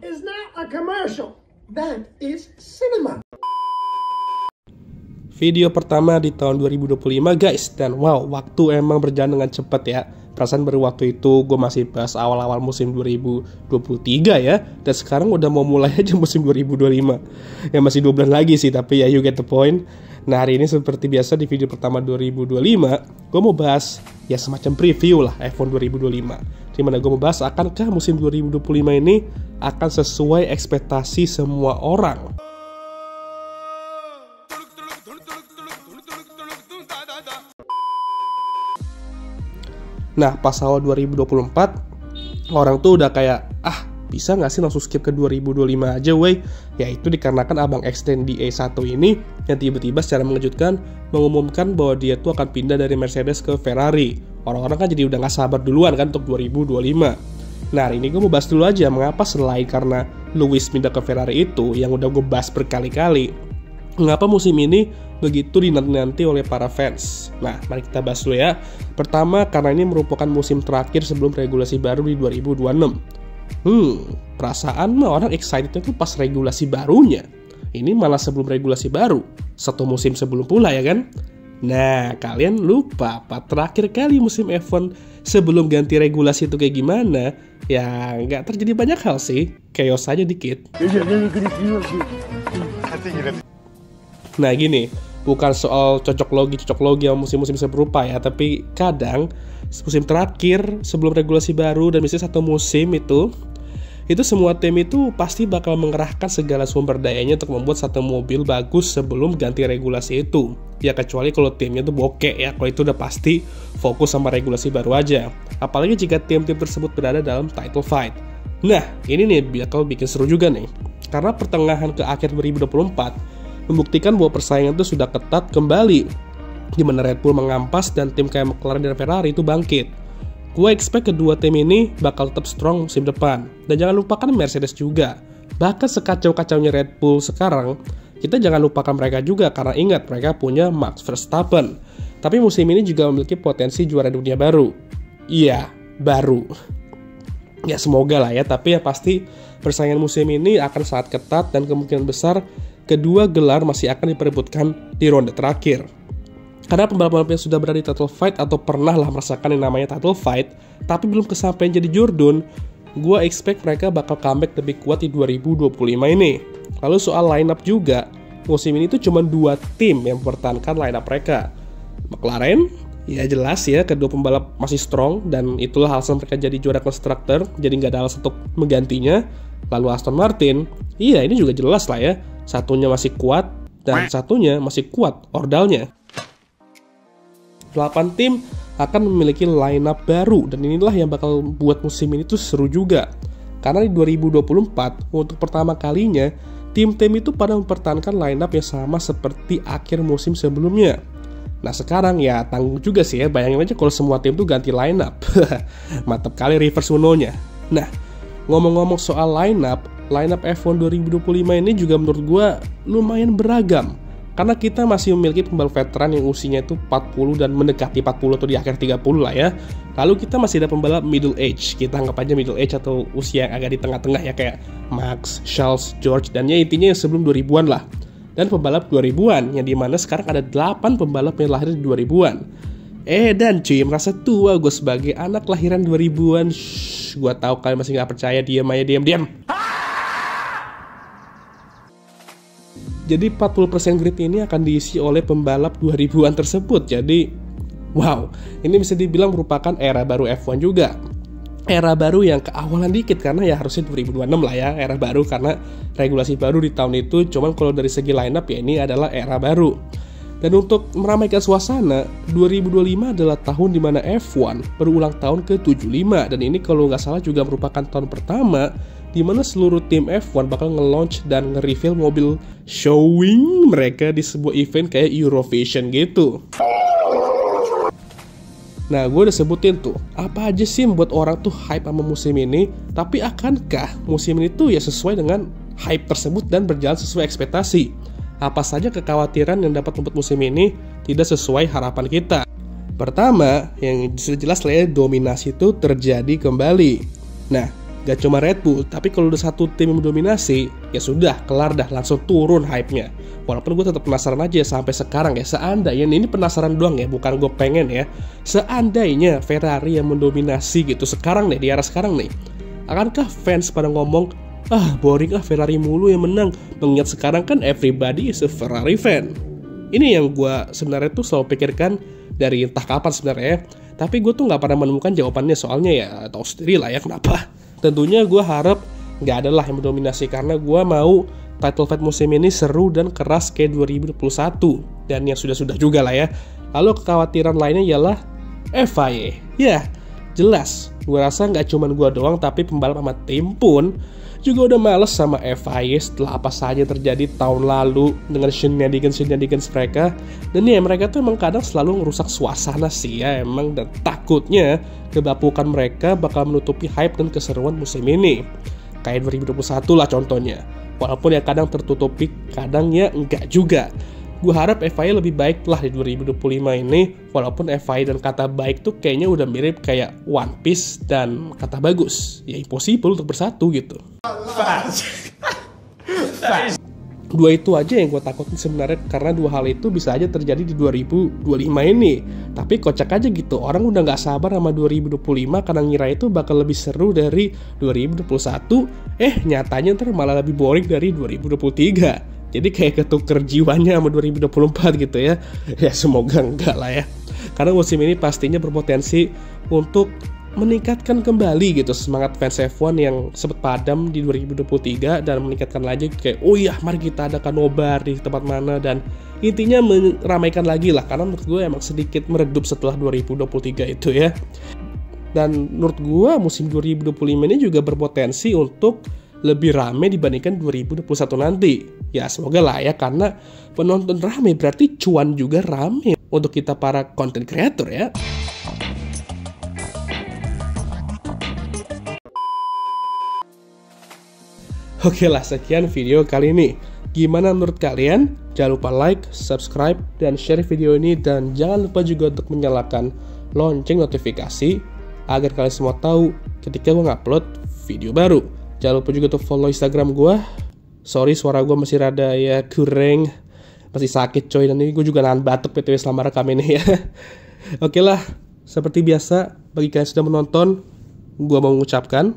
is not a commercial. That is cinema. Video pertama di tahun 2025 guys. Dan wow, waktu emang berjalan dengan cepat ya. Perasaan baru waktu itu gue masih bahas awal-awal musim 2023 ya. Dan sekarang udah mau mulai aja musim 2025. Ya masih 2 bulan lagi sih, tapi ya you get the point. Nah hari ini seperti biasa di video pertama 2025, gue mau bahas ya semacam preview lah F1 2025. Dimana gue mau bahas akankah musim 2025 ini akan sesuai ekspektasi semua orang. Nah pas awal 2024 orang tuh udah kayak bisa gak sih langsung skip ke 2025 aja wey. Ya itu dikarenakan abang extend di E1 ini yang tiba-tiba secara mengejutkan mengumumkan bahwa dia tuh akan pindah dari Mercedes ke Ferrari. Orang-orang kan jadi udah gak sabar duluan kan untuk 2025. Nah hari ini gue mau bahas dulu aja mengapa selain karena Lewis pindah ke Ferrari itu yang udah gue bahas berkali-kali, mengapa musim ini begitu dinanti-nanti oleh para fans. Nah mari kita bahas dulu ya. Pertama karena ini merupakan musim terakhir sebelum regulasi baru di 2026. Perasaan mah orang excitednya tuh pas regulasi barunya. Ini malah sebelum regulasi baru, 1 musim sebelum pula ya kan. Nah kalian lupa apa terakhir kali musim F1 sebelum ganti regulasi itu kayak gimana? Ya nggak terjadi banyak hal sih, chaos aja dikit. Nah gini, bukan soal cocok logi yang musim-musim serupa ya, tapi kadang musim terakhir sebelum regulasi baru dan misalnya 1 musim itu semua tim itu pasti bakal mengerahkan segala sumber dayanya untuk membuat 1 mobil bagus sebelum ganti regulasi itu. Ya kecuali kalau timnya tuh bokeh ya, kalau itu udah pasti fokus sama regulasi baru aja. Apalagi jika tim-tim tersebut berada dalam title fight. Nah ini nih bakal bikin seru juga nih, karena pertengahan ke akhir 2024 membuktikan bahwa persaingan itu sudah ketat kembali, di mana Red Bull mengampas dan tim kayak McLaren dan Ferrari itu bangkit. Gue expect kedua tim ini bakal tetap strong musim depan. Dan jangan lupakan Mercedes juga. Bahkan sekacau-kacaunya Red Bull sekarang, kita jangan lupakan mereka juga karena ingat mereka punya Max Verstappen. Tapi musim ini juga memiliki potensi juara dunia baru. Iya, baru. Ya semoga lah ya, tapi ya pasti persaingan musim ini akan sangat ketat dan kemungkinan besar kedua gelar masih akan diperebutkan di ronde terakhir. Karena pembalap-pembalap yang sudah berada di title fight atau pernah lah merasakan yang namanya title fight, tapi belum kesampaian jadi Jordan, gue expect mereka bakal comeback lebih kuat di 2025 ini. Lalu soal lineup juga, musim ini tuh cuma 2 tim yang mempertahankan lineup mereka. McLaren, ya jelas ya, kedua pembalap masih strong dan itulah alasan mereka jadi juara konstruktor, jadi nggak ada alasan untuk menggantinya. Lalu Aston Martin, iya ini juga jelas lah ya, satunya masih kuat dan satunya masih kuat ordalnya. 8 tim akan memiliki lineup baru dan inilah yang bakal buat musim ini tuh seru juga. Karena di 2024 untuk pertama kalinya tim-tim itu pada mempertahankan lineup yang sama seperti akhir musim sebelumnya. Nah sekarang ya tanggung juga sih ya, bayangin aja kalau semua tim tuh ganti lineup. Mantap kali reverse Uno-nya. Nah ngomong-ngomong soal lineup F1 2025 ini juga menurut gue lumayan beragam. Karena kita masih memiliki pembalap veteran yang usianya itu 40 dan mendekati 40 atau di akhir 30 lah ya. Lalu kita masih ada pembalap middle age, kita anggap aja middle age atau usia yang agak di tengah-tengah ya, kayak Max, Charles, George, dan ya intinya yang sebelum 2000-an lah. Dan pembalap 2000-an, yang dimana sekarang ada 8 pembalap yang lahir di 2000-an. Dan cuy, merasa tua gue sebagai anak lahiran 2000-an. Gue tahu kalian masih gak percaya, diam aja, diam. Jadi 40% grid ini akan diisi oleh pembalap 2000-an tersebut. Jadi wow, ini bisa dibilang merupakan era baru F1 juga. Era baru yang keawalan dikit karena ya harusnya 2026 lah ya, era baru karena regulasi baru di tahun itu. Cuman kalau dari segi lineup ya ini adalah era baru. Dan untuk meramaikan suasana, 2025 adalah tahun dimana F1 berulang tahun ke-75. Dan ini kalau nggak salah juga merupakan tahun pertama di mana seluruh tim F1 bakal nge-launch dan nge-reveal mobil showing mereka di sebuah event kayak Eurovision gitu. Nah, gue udah sebutin tuh, apa aja sih yang membuat orang tuh hype sama musim ini, tapi akankah musim ini tuh ya sesuai dengan hype tersebut dan berjalan sesuai ekspektasi? Apa saja kekhawatiran yang dapat membuat musim ini tidak sesuai harapan kita? Pertama, yang sudah jelas lah ya, dominasi itu terjadi kembali. Nah, Gak cuma Red Bull, tapi kalau udah satu tim yang mendominasi, ya sudah, kelar dah, langsung turun hype-nya. Walaupun gue tetap penasaran aja sampai sekarang ya, seandainya, ini penasaran doang ya, bukan gue pengen ya. Seandainya Ferrari yang mendominasi gitu sekarang nih, di era sekarang nih, akankah fans pada ngomong, boring Ferrari mulu yang menang, mengingat sekarang kan everybody is a Ferrari fan. Ini yang gue sebenarnya tuh selalu pikirkan dari entah kapan sebenarnya, tapi gue tuh gak pernah menemukan jawabannya, soalnya ya tahu sendiri lah ya kenapa. Tentunya gue harap gak ada lah yang mendominasi, karena gue mau title fight musim ini seru dan keras kayak 2021, dan yang sudah-sudah juga lah ya. Lalu kekhawatiran lainnya ialah FIA. Ya jelas, gue rasa gak cuman gue doang, tapi pembalap sama tim pun juga udah males sama FIA setelah apa saja terjadi tahun lalu dengan shenanigans mereka. Dan ya mereka tuh emang kadang selalu ngerusak suasana sih ya emang, dan takutnya kebapukan mereka bakal menutupi hype dan keseruan musim ini. Kayak 2021 lah contohnya. Walaupun ya kadang tertutupi, kadang ya enggak juga. Gue harap FIA lebih baik lah di 2025 ini. Walaupun FIA dan kata baik tuh kayaknya udah mirip kayak One Piece dan kata bagus. Ya impossible untuk bersatu gitu. Dua itu aja yang gue takutin sebenarnya, karena dua hal itu bisa aja terjadi di 2025 ini. Tapi kocak aja gitu, orang udah gak sabar sama 2025 karena ngira itu bakal lebih seru dari 2021. Nyatanya ntar malah lebih boring dari 2023. Jadi kayak ketuker jiwanya sama 2024 gitu ya. Ya semoga enggak lah ya, karena musim ini pastinya berpotensi untuk meningkatkan kembali gitu semangat fans F1 yang sempat padam di 2023, dan meningkatkan lagi kayak mari kita adakan nobar di tempat mana, dan intinya meramaikan lagi lah, karena menurut gue emang sedikit meredup setelah 2023 itu ya. Dan menurut gue musim 2025 ini juga berpotensi untuk lebih rame dibandingkan 2021 nanti. Ya semoga lah ya, karena penonton rame berarti cuan juga rame untuk kita para content creator ya. Oke lah, sekian video kali ini. Gimana menurut kalian? Jangan lupa like, subscribe, dan share video ini. Dan jangan lupa juga untuk menyalakan lonceng notifikasi agar kalian semua tahu ketika gue ngupload video baru. Jangan lupa juga untuk follow Instagram gue. Sorry suara gue masih rada ya kurang, masih sakit coy. Dan ini gue juga nahan batuk PTW selama rekam ini ya. Oke lah, seperti biasa bagi kalian yang sudah menonton, gue mau mengucapkan